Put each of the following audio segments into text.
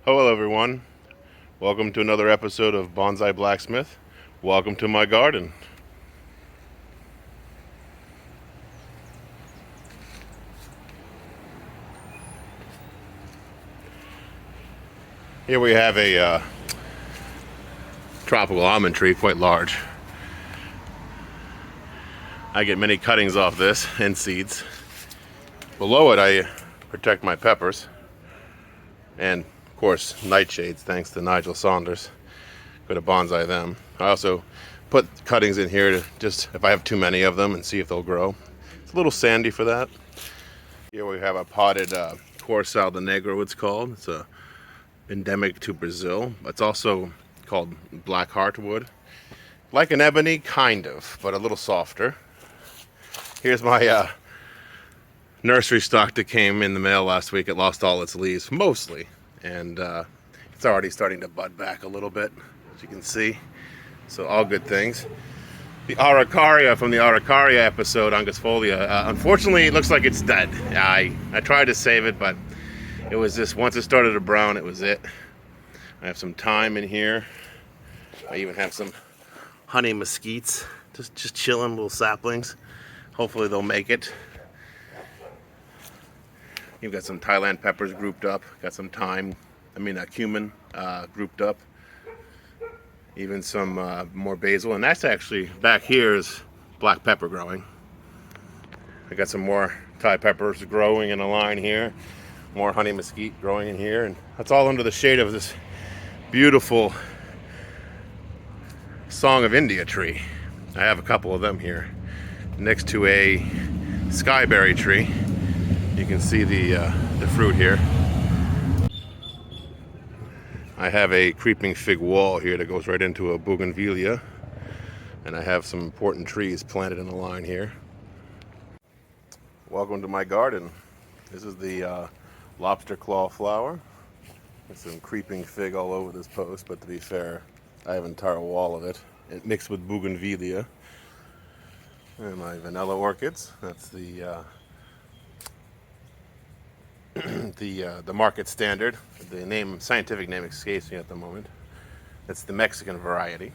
Hello everyone, welcome to another episode of Bonsai Blacksmith. Welcome to my garden. Here we have a tropical almond tree, quite large. I get many cuttings off this and seeds. Below it I protect my peppers and of course nightshades, thanks to Nigel Saunders. Go to bonsai them. I also put cuttings in here to just, if I have too many of them, and see if they'll grow. It's a little sandy for that. Here we have a potted Corçal de Negro, it's called. It's endemic to Brazil. It's also called black heartwood. Like an ebony, kind of, but a little softer. Here's my nursery stock that came in the mail last week. It lost all its leaves, mostly. And it's already starting to bud back a little bit, as you can see. So all good things. The Araucaria from the Araucaria episode, Angusfolia, unfortunately it looks like it's dead. I tried to save it, but it was just, once it started to brown, it was it. I have some thyme in here. I even have some honey mesquites, just chilling, little saplings. Hopefully they'll make it. You've got some Thailand peppers grouped up, got some thyme, cumin grouped up. Even some more basil, and that's actually, back here is black pepper growing. I got some more Thai peppers growing in a line here, more honey mesquite growing in here, and that's all under the shade of this beautiful Song of India tree. I have a couple of them here next to a skyberry tree. You can see the fruit here. I have a creeping fig wall here that goes right into a bougainvillea, and I have some important trees planted in a line here. Welcome to my garden. This is the lobster claw flower. There's some creeping fig all over this post, but to be fair, I have an entire wall of it. It mixed with bougainvillea. And my vanilla orchids. That's the the market standard. The scientific name escapes me at the moment. It's the Mexican variety.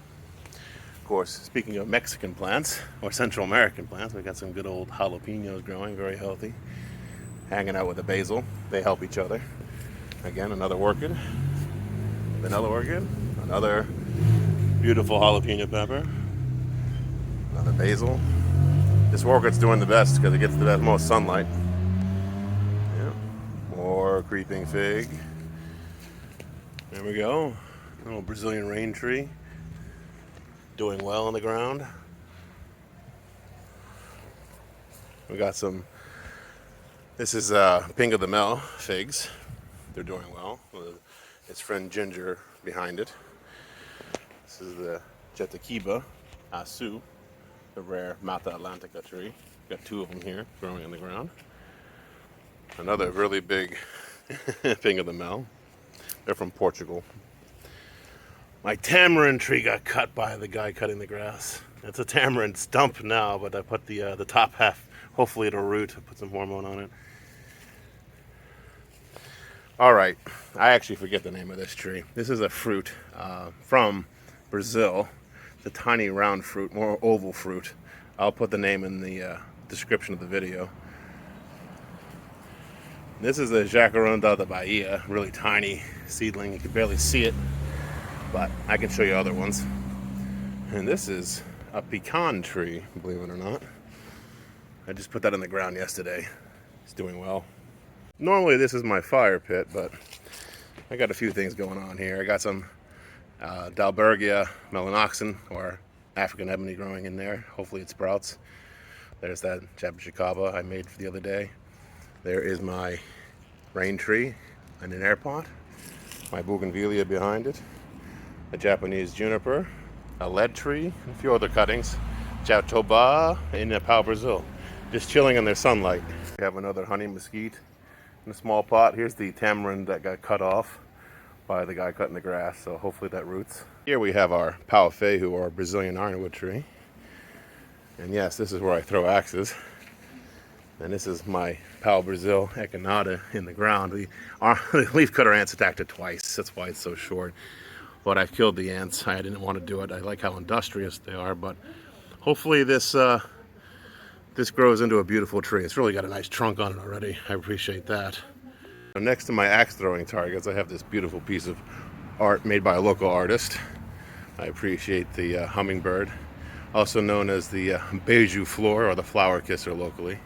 Of course, speaking of Mexican plants, or Central American plants, we got some good old jalapenos growing, very healthy. Hanging out with the basil. They help each other. Again, another orchid. Vanilla orchid. Another beautiful jalapeno pepper. Another basil. This orchid's doing the best because it gets the most sunlight. More creeping fig. There we go. Little Brazilian rain tree. Doing well on the ground. We got some. This is Pinga de Mel figs. They're doing well. Its friend Ginger behind it. This is the Jacote Asu, the rare Mata Atlantica tree. Got two of them here growing in the ground. Another really big thing of the Mel. They're from Portugal. My tamarind tree got cut by the guy cutting the grass. It's a tamarind stump now, but I put the top half, hopefully it'll root. I put some hormone on it. Alright, I actually forget the name of this tree. This is a fruit from Brazil. It's a tiny round fruit, more oval fruit. I'll put the name in the description of the video. This is a Jacaranda da Bahia, really tiny seedling. You can barely see it, but I can show you other ones. And this is a pecan tree, believe it or not. I just put that in the ground yesterday. It's doing well. Normally this is my fire pit, but I got a few things going on here. I got some Dalbergia melanoxen, or African ebony, growing in there. Hopefully it sprouts. There's that Jabba I made for the other day. There is my rain tree in an air pot, my bougainvillea behind it, a Japanese juniper, a lead tree, and a few other cuttings, Jacote in Pau, Brazil, just chilling in their sunlight. We have another honey mesquite in a small pot. Here's the tamarind that got cut off by the guy cutting the grass, so hopefully that roots. Here we have our pau fehu, or Brazilian ironwood tree. And yes, this is where I throw axes. And this is my Pau Brazil echinata in the ground. The leaf cutter ants attacked it twice. That's why it's so short. But I killed the ants. I didn't want to do it. I like how industrious they are, but hopefully this grows into a beautiful tree. It's really got a nice trunk on it already. I appreciate that. Next to my axe throwing targets, I have this beautiful piece of art made by a local artist. I appreciate the hummingbird, also known as the Beiju floor or the flower kisser locally.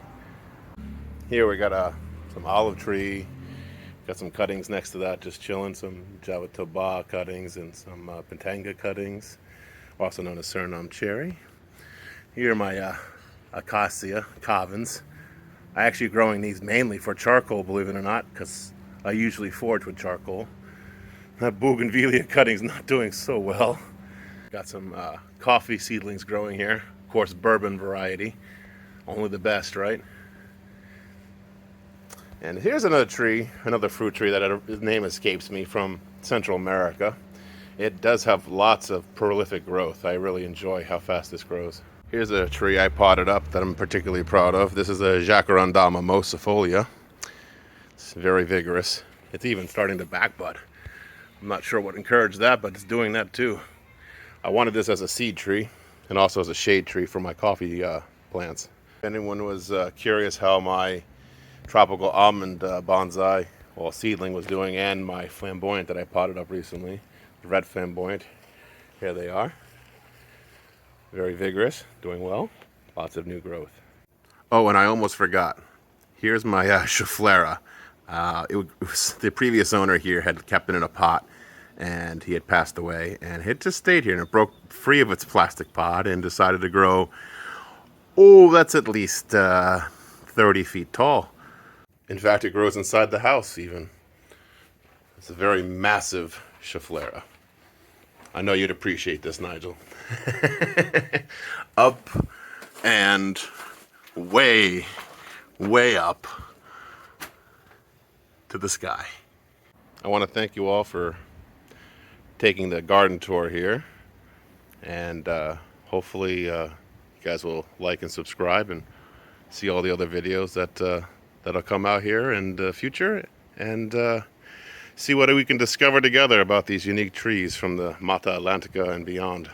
Here we got some olive tree, got some cuttings next to that, just chilling, some Jacote cuttings and some Pentanga cuttings, also known as Suriname cherry. Here are my acacia cavens. I actually growing these mainly for charcoal, believe it or not, because I usually forage with charcoal. That bougainvillea cutting's not doing so well. Got some coffee seedlings growing here. Of course, bourbon variety. Only the best, right? And here's another tree, another fruit tree that his name escapes me, from Central America. It does have lots of prolific growth. I really enjoy how fast this grows. Here's a tree I potted up that I'm particularly proud of. This is a Jacaranda mimosifolia. It's very vigorous. It's even starting to backbud. I'm not sure what encouraged that, but it's doing that too. I wanted this as a seed tree and also as a shade tree for my coffee plants. If anyone was curious how my tropical almond bonsai, well, seedling was doing, and my flamboyant that I potted up recently, the red flamboyant, here they are. Very vigorous, doing well, lots of new growth. Oh, and I almost forgot. Here's my Schefflera. The previous owner here had kept it in a pot, and he had passed away, and it just stayed here, and it broke free of its plastic pot and decided to grow, oh, that's at least 30 feet tall. In fact, it grows inside the house even. It's a very massive Schefflera. I know you'd appreciate this, Nigel. Up and way, way up to the sky. I want to thank you all for taking the garden tour here, and hopefully you guys will like and subscribe and see all the other videos that'll come out here in the future, and see what we can discover together about these unique trees from the Mata Atlantica and beyond.